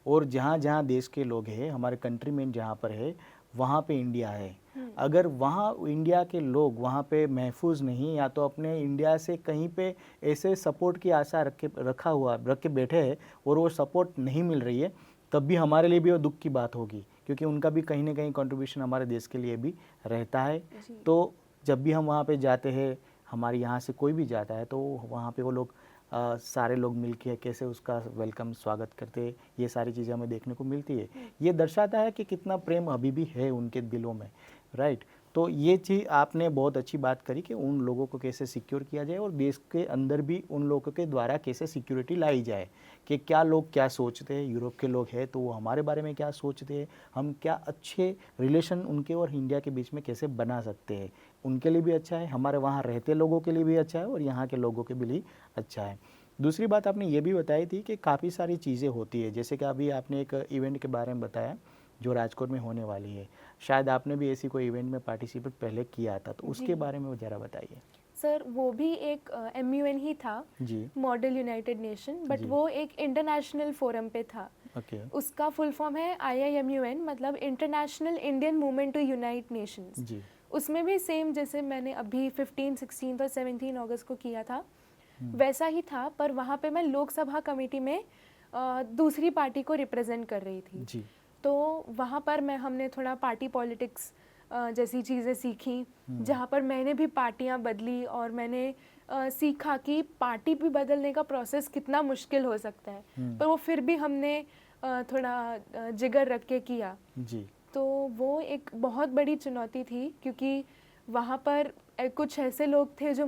A: और जहाँ-जहाँ देश के लोग हैं, हमारे कंट्री में जहाँ पर है, वहाँ पे इंडिया है। अगर वहाँ इंडिया के लोग वहाँ पे महफूज़ नहीं या तो अपने इंडिया से कहीं पे ऐसे सपोर्ट की आशा रख के बैठे हैं और वो सपोर्ट नहीं मिल रही है, तब भी हमारे लिए भी वो दुःख की बात होगी क्योंकि उनका भी कहीं न कहीं कंट्रीब्यूशन हमारे देश के लिए भी रहता है।
B: जी।
A: तो जब भी हम वहाँ पे जाते हैं, हमारे यहाँ से कोई भी जाता है तो वहाँ पे वो लोग सारे लोग मिलके कैसे उसका वेलकम स्वागत करते हैं, ये सारी चीज़ें हमें देखने को मिलती है। ये दर्शाता है कि कितना प्रेम अभी भी है उनके दिलों में, राइट। तो ये चीज़ आपने बहुत अच्छी बात करी कि उन लोगों को कैसे सिक्योर किया जाए और देश के अंदर भी उन लोगों के द्वारा कैसे सिक्योरिटी लाई जाए कि क्या लोग क्या सोचते हैं, यूरोप के लोग हैं तो वो हमारे बारे में क्या सोचते हैं, हम क्या अच्छे रिलेशन उनके और इंडिया के बीच में कैसे बना सकते हैं। उनके लिए भी अच्छा है, हमारे वहाँ रहते लोगों के लिए भी अच्छा है और यहाँ के लोगों के लिए अच्छा है। दूसरी बात आपने ये भी बताई थी कि काफ़ी सारी चीज़ें होती है, जैसे कि अभी आपने एक इवेंट के बारे में बताया जो राजकोट में होने वाली है। शायद आपने भी ऐसी कोई इवेंट में पार्टिसिपेट पहले किया था, तो उसके
B: जी।
A: बारे में ज़रा बताइए।
B: सर वो भी एक MUN ही था,
A: जी,
B: मॉडल यूनाइटेड नेशन, बट
A: जी।
B: वो एक इंटरनेशनल फोरम पे था।
A: ओके।
B: उसका फुल फॉर्म है IIMUN, मतलब international Indian movement to unite nations.
A: जी।
B: उसमें भी सेम जैसे मैंने अभी 15, 16 और 17 अगस्त को किया था वैसा ही था, पर वहाँ पे मैं लोकसभा कमेटी में दूसरी पार्टी को रिप्रेजेंट कर रही थी।
A: जी।
B: तो वहाँ पर हमने थोड़ा पार्टी पॉलिटिक्स जैसी चीज़ें सीखी, जहाँ पर मैंने भी पार्टियाँ बदली और मैंने सीखा कि पार्टी भी बदलने का प्रोसेस कितना मुश्किल हो सकता है, पर वो फिर भी हमने थोड़ा जिगर रख के किया।
A: जी।
B: तो वो एक बहुत बड़ी चुनौती थी क्योंकि वहाँ पर कुछ ऐसे लोग थे जो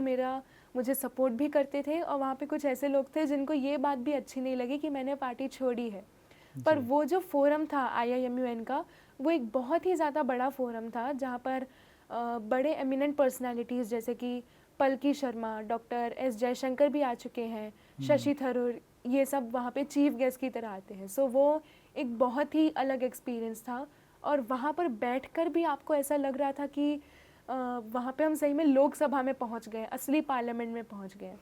B: मुझे सपोर्ट भी करते थे और वहाँ पे कुछ ऐसे लोग थे जिनको ये बात भी अच्छी नहीं लगी कि मैंने पार्टी छोड़ी है। पर
A: जी।
B: वो जो फोरम था IIMUN का, वो एक बहुत ही ज़्यादा बड़ा फोरम था जहाँ पर बड़े एमिनेंट पर्सनालिटीज़ जैसे कि पलकी शर्मा, डॉक्टर S जयशंकर भी आ चुके हैं, शशि थरूर, ये सब वहाँ पे चीफ गेस्ट की तरह आते हैं। सो वो एक बहुत ही अलग एक्सपीरियंस था और वहाँ पर बैठकर भी आपको ऐसा लग रहा था कि वहाँ पे हम सही में लोकसभा में पहुँच गए, असली पार्लियामेंट में पहुँच गए।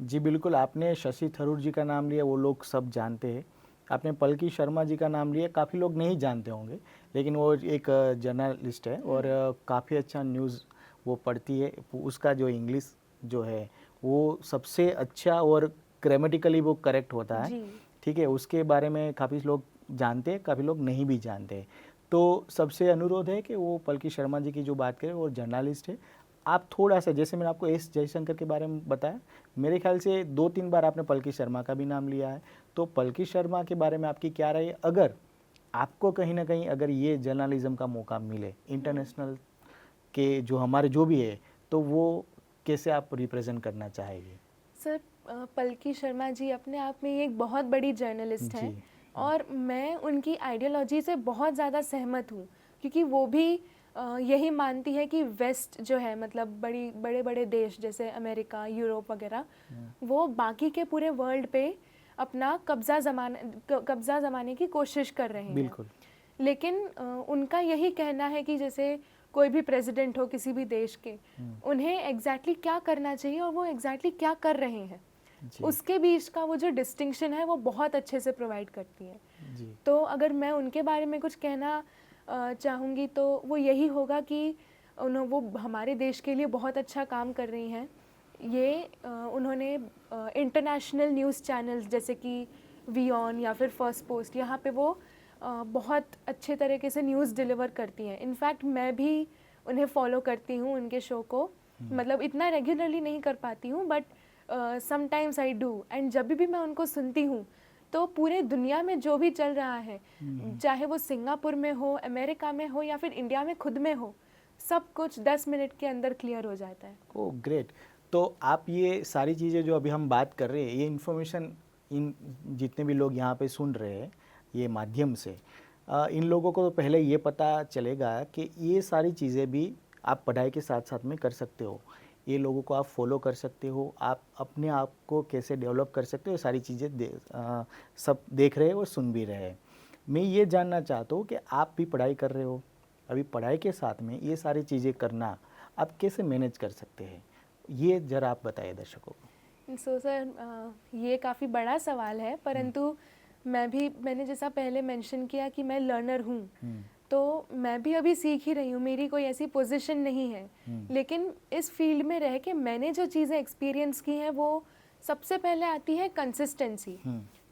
A: जी, बिल्कुल। आपने शशि थरूर जी का नाम लिया, वो लोग सब जानते हैं। आपने पलकी शर्मा जी का नाम लिया, काफ़ी लोग नहीं जानते होंगे, लेकिन वो एक जर्नलिस्ट है और काफ़ी अच्छा न्यूज़ वो पढ़ती है। उसका जो इंग्लिश जो है वो सबसे अच्छा और ग्रामेटिकली वो करेक्ट होता है,
B: जी।
A: ठीक है। उसके बारे में काफ़ी लोग जानते हैं, काफ़ी लोग नहीं भी जानते। तो सबसे अनुरोध है कि वो पलकी शर्मा जी की जो बात करें, वो जर्नलिस्ट है। आप थोड़ा-सा, जैसे मैंने आपको एस जयशंकर के बारे में बताया, मेरे ख्याल से 2-3 बार आपने पलकी शर्मा का भी नाम लिया है। तो पलकी शर्मा के बारे में आपकी क्या राय है? अगर आपको कहीं न कहीं अगर ये जर्नलिज़्म का मौका मिले, इंटरनेशनल के जो हमारे जो भी है, तो वो कैसे आप रिप्रेज़ेंट करना चाहेंगे?
B: सर पलकी शर्मा जी अपने आप में एक बहुत बड़ी जर्नलिस्ट हैं
A: जी।
B: और मैं उनकी आइडियोलॉजी से बहुत ज़्यादा सहमत हूँ क्योंकि वो भी यही मानती है कि वेस्ट जो है, मतलब बड़े बड़े देश जैसे अमेरिका, यूरोप वगैरह, वो बाकी के पूरे वर्ल्ड पे अपना कब्ज़ा जमाने की कोशिश कर रहे हैं।
A: बिल्कुल।
B: लेकिन उनका यही कहना है कि जैसे कोई भी प्रेसिडेंट हो किसी भी देश के, उन्हें एग्जैक्टली क्या करना चाहिए और वो एग्जैक्टली क्या कर रहे हैं,
A: जी।
B: उसके बीच का वो जो डिस्टिंक्शन है वो बहुत अच्छे से प्रोवाइड करती है।
A: जी।
B: तो अगर मैं उनके बारे में कुछ कहना चाहूँगी तो वो यही होगा कि वो हमारे देश के लिए बहुत अच्छा काम कर रही हैं। ये उन्होंने इंटरनेशनल न्यूज़ चैनल्स जैसे कि वीऑन या फिर फर्स्ट पोस्ट, यहाँ पे वो बहुत अच्छे तरीके से न्यूज़ डिलीवर करती हैं। इनफैक्ट मैं भी उन्हें फॉलो करती हूँ, उनके शो को, मतलब इतना रेगुलरली नहीं कर पाती हूँ but sometimes I do, and जब भी मैं उनको सुनती हूँ तो पूरे दुनिया में जो भी चल रहा है, चाहे वो सिंगापुर में हो, अमेरिका में हो या फिर इंडिया में खुद में हो, सब कुछ 10 मिनट के अंदर क्लियर हो जाता है।
A: Oh great! तो आप ये सारी चीज़ें जो अभी हम बात कर रहे हैं, ये इन्फॉर्मेशन इन जितने भी लोग यहाँ पे सुन रहे हैं, ये माध्यम से इन लोगों को तो पहले ये पता चलेगा कि ये सारी चीज़ें भी आप पढ़ाई के साथ-साथ में कर सकते हो। ये लोगों को आप फॉलो कर सकते हो, आप अपने आप को कैसे डेवलप कर सकते हो, ये सारी चीज़ें सब देख रहे हैं और सुन भी रहे हैं। मैं ये जानना चाहता हूँ कि आप भी पढ़ाई कर रहे हो, अभी पढ़ाई के साथ में ये सारी चीज़ें करना आप कैसे मैनेज कर सकते हैं? ये ज़रा आप बताइए दर्शकों को।
B: सो सर ये काफ़ी बड़ा सवाल है, परंतु मैंने जैसा पहले मेंशन किया कि मैं लर्नर हूँ, तो मैं भी अभी सीख ही रही हूँ, मेरी कोई ऐसी पोजीशन नहीं है। लेकिन इस फील्ड में रह के मैंने जो चीज़ें एक्सपीरियंस की हैं वो सबसे पहले आती है कंसिस्टेंसी।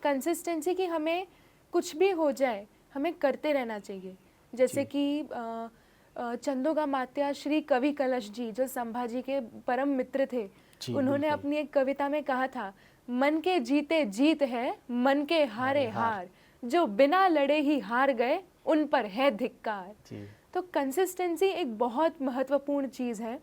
B: कंसिस्टेंसी कि हमें कुछ भी हो जाए हमें करते रहना चाहिए। जैसे कि चंदोगा मात्या श्री कवि कलश जी जो संभाजी के परम मित्र थे, उन्होंने अपनी एक कविता में कहा था, मन के जीते जीत है, मन के हारे हार, जो बिना लड़े ही हार गए उन पर है धिक्कार। तो कंसिस्टेंसी एक बहुत महत्वपूर्ण चीज़ है।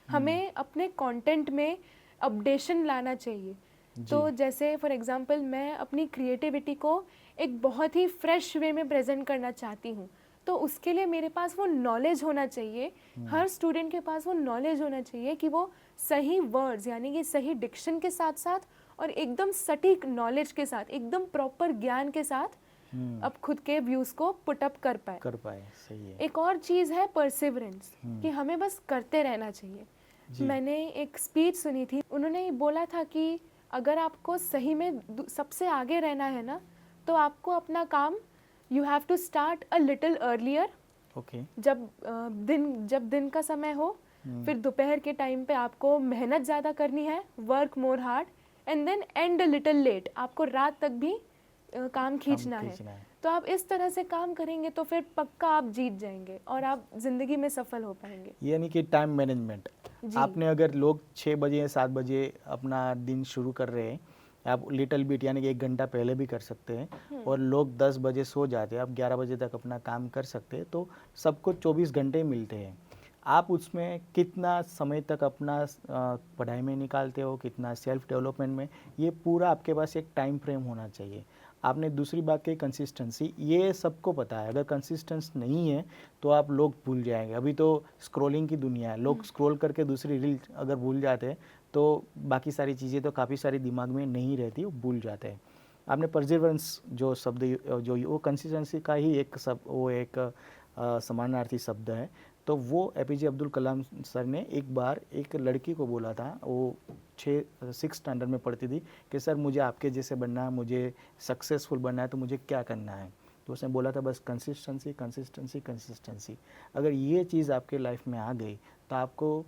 B: हमें अपने कंटेंट में अपडेशन लाना चाहिए। तो जैसे फॉर एग्जांपल मैं अपनी क्रिएटिविटी को एक बहुत ही फ्रेश वे में प्रेजेंट करना चाहती हूँ, तो उसके लिए मेरे पास वो नॉलेज होना चाहिए, हर स्टूडेंट के पास वो नॉलेज होना चाहिए कि वो सही वर्ड्स यानी कि सही डिक्शन के साथ साथ और एकदम सटीक नॉलेज के साथ, एकदम प्रॉपर ज्ञान के साथ अब खुद के व्यूज़ को पुट अप कर पाए।
A: सही है।
B: एक और चीज़ है परसिवरेंस, कि हमें बस करते रहना चाहिए। मैंने एक स्पीच सुनी थी, उन्होंने बोला था कि अगर आपको सही में सबसे आगे रहना है ना, तो आपको अपना काम you have to start a little earlier. जब दिन का समय हो, फिर दोपहर के टाइम पे आपको मेहनत ज़्यादा करनी है, work more hard, and then end a little late, आपको रात तक भी काम खींचना है। तो आप इस तरह से काम करेंगे तो फिर पक्का आप जीत जाएंगे और आप ज़िंदगी में सफल हो पाएंगे।
A: यानी कि टाइम मैनेजमेंट। आपने अगर लोग 6 बजे या 7 बजे अपना दिन शुरू कर रहे हैं, आप लिटिल बिट यानी कि 1 घंटा पहले भी कर सकते हैं, और लोग 10 बजे सो जाते हैं, आप 11 बजे तक अपना काम कर सकते हैं, तो सबको 24 घंटे मिलते हैं। आप उसमें कितना समय तक अपना पढ़ाई में निकालते हो, कितना सेल्फ डेवलपमेंट में, ये पूरा आपके पास एक टाइम फ्रेम होना चाहिए। आपने दूसरी बात कही कंसिस्टेंसी, ये सबको पता है, अगर कंसिस्टेंस नहीं है तो आप लोग भूल जाएंगे। अभी तो स्क्रॉलिंग की दुनिया है, लोग स्क्रॉल करके दूसरी रील अगर भूल जाते हैं तो बाकी सारी चीज़ें तो काफ़ी सारी दिमाग में नहीं रहती, वो भूल जाते हैं। आपने परसिवरेंस जो शब्द जो वो कंसिस्टेंसी का ही एक वो एक समानार्थी शब्द है। तो वो एपीजे अब्दुल कलाम सर ने एक बार एक लड़की को बोला था, वो 6 स्टैंडर्ड में पढ़ती थी, कि सर मुझे आपके जैसे बनना है, मुझे सक्सेसफुल बनना है, तो मुझे क्या करना है। तो उसने बोला था बस कंसिस्टेंसी कंसिस्टेंसी कंसिस्टेंसी। अगर ये चीज़ आपके लाइफ में आ गई तो आपको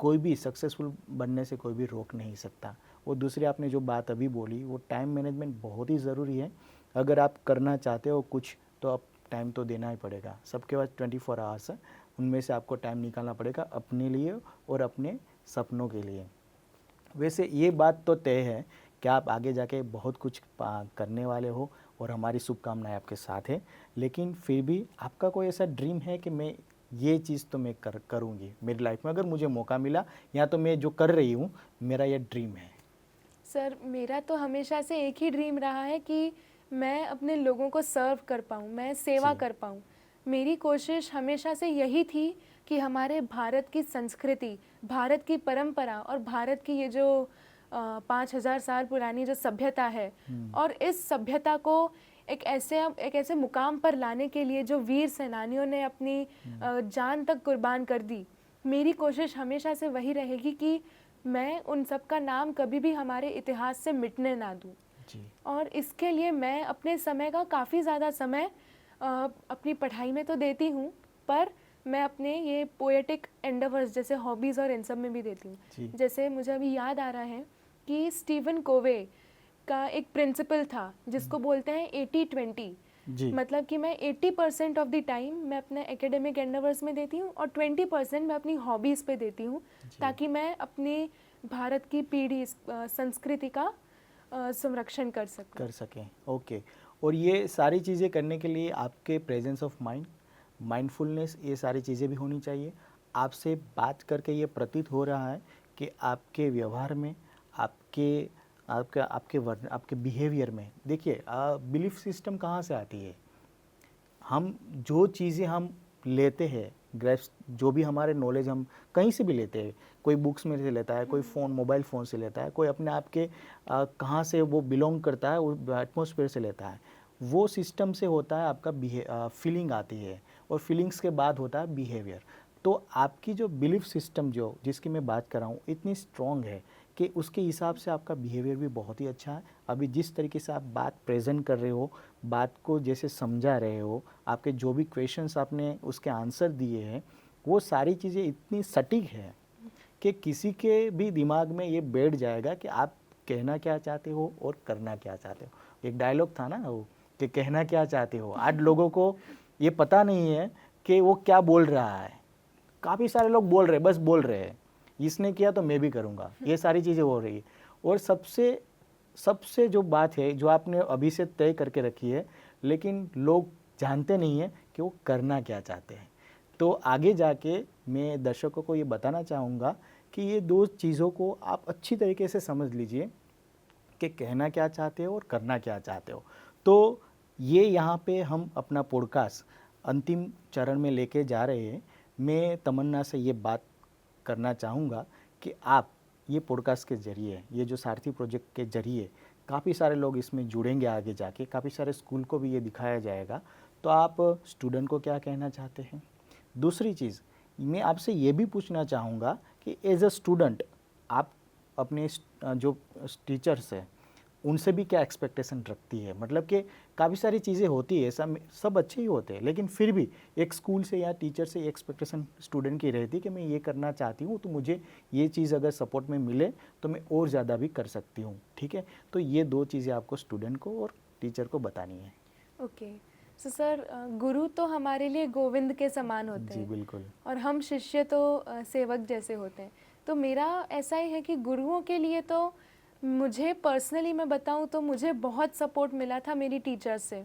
A: कोई भी सक्सेसफुल बनने से कोई भी रोक नहीं सकता। वो दूसरी आपने जो बात अभी बोली, वो टाइम मैनेजमेंट बहुत ही ज़रूरी है। अगर आप करना चाहते हो कुछ तो आप टाइम तो देना ही पड़ेगा। सबके पास 24 आवर्स है, उनमें से आपको टाइम निकालना पड़ेगा अपने लिए और अपने सपनों के लिए। वैसे ये बात तो तय है कि आप आगे जाके बहुत कुछ करने वाले हो और हमारी शुभकामनाएं आपके साथ है। लेकिन फिर भी आपका कोई ऐसा ड्रीम है कि मैं ये चीज़ तो मैं करूँगी मेरी लाइफ में, अगर मुझे मौका मिला, या तो मैं जो कर रही हूँ मेरा ये ड्रीम है?
B: सर मेरा तो हमेशा से एक ही ड्रीम रहा है कि मैं अपने लोगों को सर्व कर पाऊँ, मैं सेवा कर पाऊँ। मेरी कोशिश हमेशा से यही थी कि हमारे भारत की संस्कृति, भारत की परंपरा और भारत की ये जो 5000 साल पुरानी जो सभ्यता है, और इस सभ्यता को एक ऐसे मुकाम पर लाने के लिए जो वीर सेनानियों ने अपनी जान तक कुर्बान कर दी, मेरी कोशिश हमेशा से वही रहेगी कि मैं उन सब का नाम कभी भी हमारे इतिहास से मिटने ना दूँ। और इसके लिए मैं अपने समय का काफ़ी ज़्यादा समय अपनी पढ़ाई में तो देती हूँ, पर मैं अपने ये पोएटिक एंडेवर्स जैसे हॉबीज़ और इन सब में भी देती हूँ। जैसे मुझे अभी याद आ रहा है कि स्टीवन कोवे का एक प्रिंसिपल था जिसको बोलते हैं 80-20। मतलब कि मैं 80% ऑफ द टाइम मैं अपने एकेडमिक एंडेवर्स में देती हूँ और 20% मैं अपनी हॉबीज़ पे देती हूँ, ताकि मैं अपनी भारत की पीढ़ी संस्कृति का संरक्षण कर सकें।
A: ओके। और ये सारी चीज़ें करने के लिए आपके प्रेजेंस ऑफ माइंड, माइंडफुलनेस, ये सारी चीज़ें भी होनी चाहिए। आपसे बात करके ये प्रतीत हो रहा है कि आपके व्यवहार में, आपके बिहेवियर में, देखिए बिलीफ सिस्टम कहाँ से आती है? हम जो चीज़ें हम लेते हैं, ग्रेप्स, जो भी हमारे नॉलेज हम कहीं से भी लेते हैं, कोई बुक्स में से लेता है, कोई मोबाइल फ़ोन से लेता है, कोई अपने आप के कहाँ से वो बिलोंग करता है, वो एटमॉस्फेयर से लेता है। वो सिस्टम से होता है आपका फीलिंग आती है, और फीलिंग्स के बाद होता है बिहेवियर। तो आपकी जो बिलीफ सिस्टम जो जिसकी मैं बात कर रहा हूँ इतनी स्ट्रॉन्ग है कि उसके हिसाब से आपका बिहेवियर भी बहुत ही अच्छा है। अभी जिस तरीके से आप बात प्रेजेंट कर रहे हो, बात को जैसे समझा रहे हो, आपके जो भी क्वेश्चंस आपने उसके आंसर दिए हैं, वो सारी चीज़ें इतनी सटीक है कि किसी के भी दिमाग में ये बैठ जाएगा कि आप कहना क्या चाहते हो और करना क्या चाहते हो। एक डायलॉग था ना वो कि कहना क्या चाहते हो। आज लोगों को ये पता नहीं है कि वो क्या बोल रहा है। काफ़ी सारे लोग बोल रहे हैं, बस बोल रहे हैं, इसने किया तो मैं भी करूँगा, ये सारी चीज़ें हो रही है। और सबसे सबसे जो बात है जो आपने अभी से तय करके रखी है, लेकिन लोग जानते नहीं हैं कि वो करना क्या चाहते हैं। तो आगे जाके मैं दर्शकों को ये बताना चाहूँगा कि ये दो चीज़ों को आप अच्छी तरीके से समझ लीजिए कि कहना क्या चाहते हो और करना क्या चाहते हो। तो ये यहाँ पे हम अपना पॉडकास्ट अंतिम चरण में लेके जा रहे हैं। मैं तमन्ना से ये बात करना चाहूँगा कि आप ये पॉडकास्ट के ज़रिए, ये जो सारथी प्रोजेक्ट के ज़रिए काफ़ी सारे लोग इसमें जुड़ेंगे, आगे जाके काफ़ी सारे स्कूल को भी ये दिखाया जाएगा। तो आप स्टूडेंट को क्या कहना चाहते हैं? दूसरी चीज़ मैं आपसे ये भी पूछना चाहूँगा कि एज अ स्टूडेंट आप अपने जो टीचर्स हैं उनसे भी क्या एक्सपेक्टेशन रखती है? मतलब कि काफ़ी सारी चीज़ें होती है, सब अच्छे ही होते हैं, लेकिन फिर भी एक स्कूल से या टीचर से एक्सपेक्टेशन स्टूडेंट की रहती है कि मैं ये करना चाहती हूँ, तो मुझे ये चीज़ अगर सपोर्ट में मिले तो मैं और ज़्यादा भी कर सकती हूँ। ठीक है, तो ये दो चीज़ें आपको स्टूडेंट को और टीचर को बतानी है।
B: ओके, सो सर, गुरु तो हमारे लिए गोविंद के समान होते
A: जी
B: हैं
A: बिल्कुल।
B: और हम शिष्य तो सेवक जैसे होते हैं। तो मेरा ऐसा ही है कि गुरुओं के लिए तो मुझे पर्सनली मैं बताऊं तो मुझे बहुत सपोर्ट मिला था मेरी टीचर से।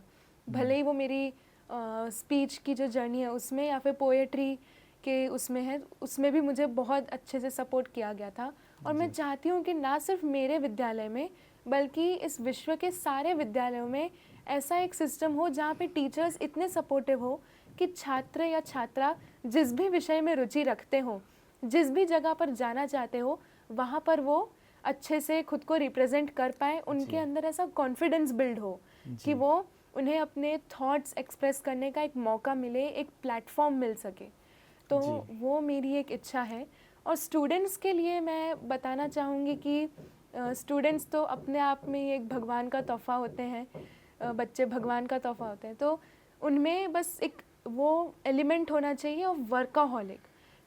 B: भले ही वो मेरी स्पीच की जो जर्नी है उसमें या फिर पोएट्री के उसमें है, उसमें भी मुझे बहुत अच्छे से सपोर्ट किया गया था। और मैं चाहती हूँ कि ना सिर्फ मेरे विद्यालय में बल्कि इस विश्व के सारे विद्यालयों में ऐसा एक सिस्टम हो जहाँ पे टीचर्स इतने सपोर्टिव हो कि छात्र या छात्रा जिस भी विषय में रुचि रखते हो, जिस भी जगह पर जाना चाहते हो, वहाँ पर वो अच्छे से खुद को रिप्रेजेंट कर पाए, उनके अंदर ऐसा कॉन्फिडेंस बिल्ड हो कि वो उन्हें अपने थॉट्स एक्सप्रेस करने का एक मौका मिले, एक प्लेटफॉर्म मिल सके। तो वो मेरी एक इच्छा है। और स्टूडेंट्स के लिए मैं बताना चाहूँगी कि स्टूडेंट्स तो अपने आप में ही एक भगवान का तोहफा होते हैं। बच्चे भगवान का तोहफा होते हैं, तो उनमें बस एक वो एलिमेंट होना चाहिए और वर्काहॉलिक,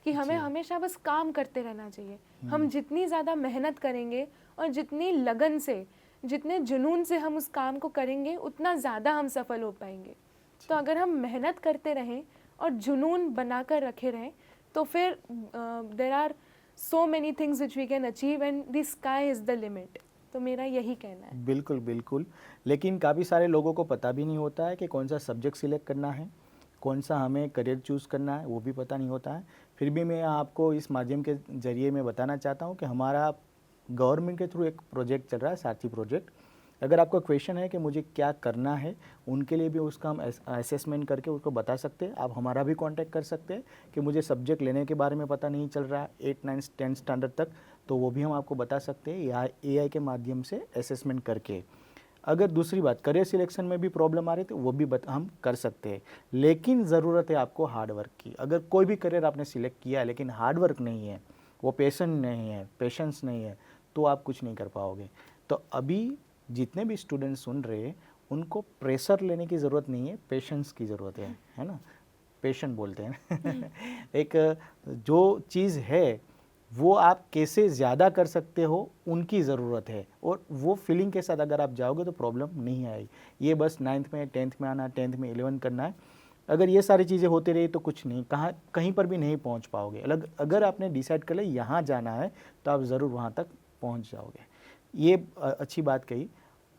B: कि हमें हमेशा बस काम करते रहना चाहिए। हम जितनी ज़्यादा मेहनत करेंगे और जितनी लगन से, जितने जुनून से हम उस काम को करेंगे, उतना ज़्यादा हम सफल हो पाएंगे। तो अगर हम मेहनत करते रहें और जुनून बनाकर रखे रहें तो फिर there are so many things which we can achieve and the sky is the limit. तो मेरा यही कहना है।
A: बिल्कुल बिल्कुल, लेकिन काफ़ी सारे लोगों को पता भी नहीं होता है कि कौन सा सब्जेक्ट सिलेक्ट करना है, कौन सा हमें करियर चूज़ करना है, वो भी पता नहीं होता है। फिर भी मैं आपको इस माध्यम के ज़रिए मैं बताना चाहता हूँ कि हमारा गवर्नमेंट के थ्रू एक प्रोजेक्ट चल रहा है, सारथी प्रोजेक्ट। अगर आपको क्वेश्चन है कि मुझे क्या करना है, उनके लिए भी उसका हम असेसमेंट करके उसको बता सकते हैं। आप हमारा भी कांटेक्ट कर सकते हैं कि मुझे सब्जेक्ट लेने के बारे में पता नहीं चल रहा है 8, 9, 10 स्टैंडर्ड तक, तो वो भी हम आपको बता सकते हैं या AI के माध्यम से असेसमेंट करके। अगर दूसरी बात करियर सिलेक्शन में भी प्रॉब्लम आ रही है तो वो भी हम कर सकते हैं, लेकिन ज़रूरत है आपको हार्ड वर्क की। अगर कोई भी करियर आपने सिलेक्ट किया है लेकिन हार्ड वर्क नहीं है, वो पैशन नहीं है, पेशेंस नहीं है, तो आप कुछ नहीं कर पाओगे। तो अभी जितने भी स्टूडेंट सुन रहे हैं उनको प्रेशर लेने की ज़रूरत नहीं है, पेशेंस की ज़रूरत है ना, पेशेंट बोलते हैं एक जो चीज़ है वो आप कैसे ज़्यादा कर सकते हो उनकी ज़रूरत है, और वो फीलिंग के साथ अगर आप जाओगे तो प्रॉब्लम नहीं आएगी। ये बस 9th में 10th में आना, 10th में 11th करना है। अगर ये सारी चीज़ें होती रही तो कुछ नहीं, कहीं पर भी नहीं पहुंच पाओगे। अगर आपने डिसाइड कर लिया यहाँ जाना है तो आप ज़रूर वहाँ तक पहुँच जाओगे। ये अच्छी बात कही।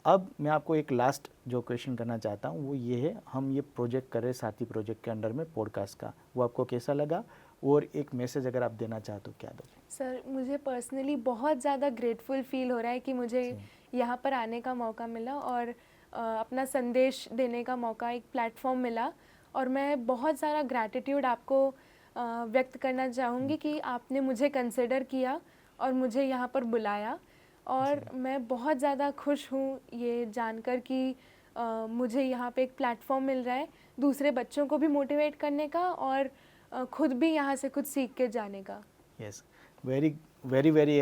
A: अब मैं आपको एक लास्ट जो क्वेश्चन करना चाहता हूँ वो ये है, हम ये प्रोजेक्ट कर रहे हैं साथी प्रोजेक्ट के अंडर में पॉडकास्ट का, वो आपको कैसा लगा और एक मैसेज अगर आप देना चाहो तो क्या दोगे?
B: सर, मुझे पर्सनली बहुत ज़्यादा ग्रेटफुल फील हो रहा है कि मुझे यहाँ पर आने का मौका मिला और अपना संदेश देने का मौका, एक प्लेटफॉर्म मिला। और मैं बहुत सारा ग्रैटिट्यूड आपको व्यक्त करना चाहूँगी कि आपने मुझे कंसिडर किया और मुझे यहाँ पर बुलाया। और मैं बहुत ज़्यादा खुश हूँ ये जानकर कि मुझे यहाँ पे एक प्लेटफॉर्म मिल रहा है दूसरे बच्चों को भी मोटिवेट करने का और खुद भी यहाँ से कुछ सीख के जाने का।
A: Yes, very very very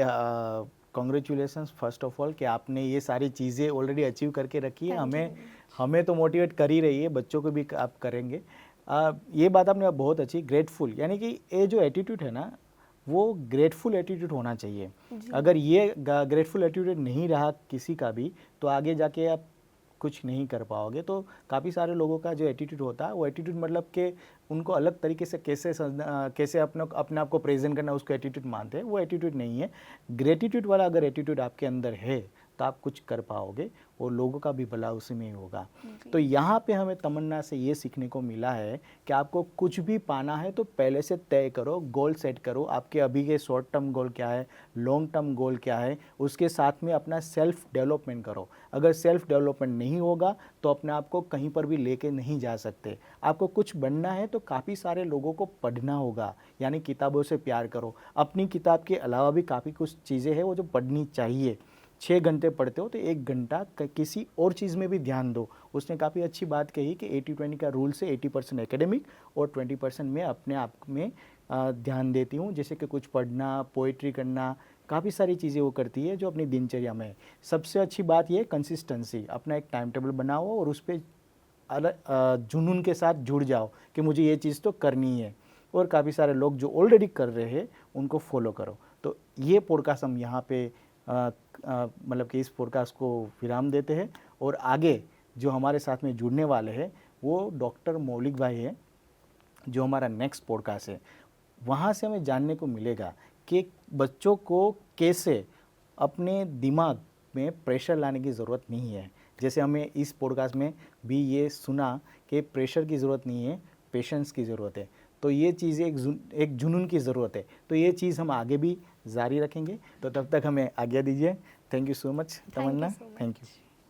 A: congratulations first of all कि आपने ये सारी चीज़ें ऑलरेडी अचीव करके रखी है।
B: Thank you
A: हमें
B: very much.
A: हमें तो मोटिवेट कर ही रही है, बच्चों को भी आप करेंगे। ये बात आपने बहुत अच्छी, ग्रेटफुल, यानी कि ये जो एटीट्यूड है ना, वो ग्रेटफुल एटीट्यूड होना चाहिए।
B: जी।
A: अगर ये ग्रेटफुल एटीट्यूड नहीं रहा किसी का भी, तो आगे जाके आप कुछ नहीं कर पाओगे। तो काफ़ी सारे लोगों का जो एटीट्यूड होता है, वो एटीट्यूड मतलब कि उनको अलग तरीके से कैसे अपने आप को प्रेजेंट करना, उसको एटीट्यूड मानते हैं। वो एटीट्यूड नहीं है। ग्रेटिट्यूड वाला अगर एटीट्यूड आपके अंदर है तो आप कुछ कर पाओगे और लोगों का भी भला उसी में ही होगा। तो यहाँ पे हमें तमन्ना से ये सीखने को मिला है कि आपको कुछ भी पाना है तो पहले से तय करो, गोल सेट करो। आपके अभी के शॉर्ट टर्म गोल क्या है, लॉन्ग टर्म गोल क्या है, उसके साथ में अपना सेल्फ डेवलपमेंट करो। अगर सेल्फ डेवलपमेंट नहीं होगा तो अपने आप को कहीं पर भी लेके नहीं जा सकते। आपको कुछ बनना है तो काफ़ी सारे लोगों को पढ़ना होगा, यानी किताबों से प्यार करो। अपनी किताब के अलावा भी काफ़ी कुछ चीज़ें हैं वो जो पढ़नी चाहिए। 6 घंटे पढ़ते हो तो 1 घंटा किसी और चीज़ में भी ध्यान दो। उसने काफ़ी अच्छी बात कही कि 80-20 का रूल से 80% एकेडमिक और 20% में अपने आप में ध्यान देती हूँ। जैसे कि कुछ पढ़ना, पोइट्री करना, काफ़ी सारी चीज़ें वो करती है जो अपनी दिनचर्या में है। सबसे अच्छी बात ये है कंसिस्टेंसी। अपना एक टाइम टेबल बनाओ और उस पर जुनून के साथ जुड़ जाओ कि मुझे ये चीज़ तो करनी है। और काफ़ी सारे लोग जो ऑलरेडी कर रहे हैं उनको फॉलो करो। तो ये पॉडकास्ट हम यहाँ पे मतलब कि इस पॉडकास्ट को विराम देते हैं। और आगे जो हमारे साथ में जुड़ने वाले हैं वो डॉक्टर मौलिक भाई हैं, जो हमारा नेक्स्ट पॉडकास्ट है। वहाँ से हमें जानने को मिलेगा कि बच्चों को कैसे अपने दिमाग में प्रेशर लाने की ज़रूरत नहीं है। जैसे हमें इस पॉडकास्ट में भी ये सुना कि प्रेशर की ज़रूरत नहीं है, पेशेंस की ज़रूरत है। तो ये चीज़ एक जुनून की ज़रूरत है। तो ये चीज़ हम आगे भी जारी रखेंगे। तो तब तक हमें आज्ञा दीजिए। Thank you so much Tamanna.
B: so much.
A: Thank you.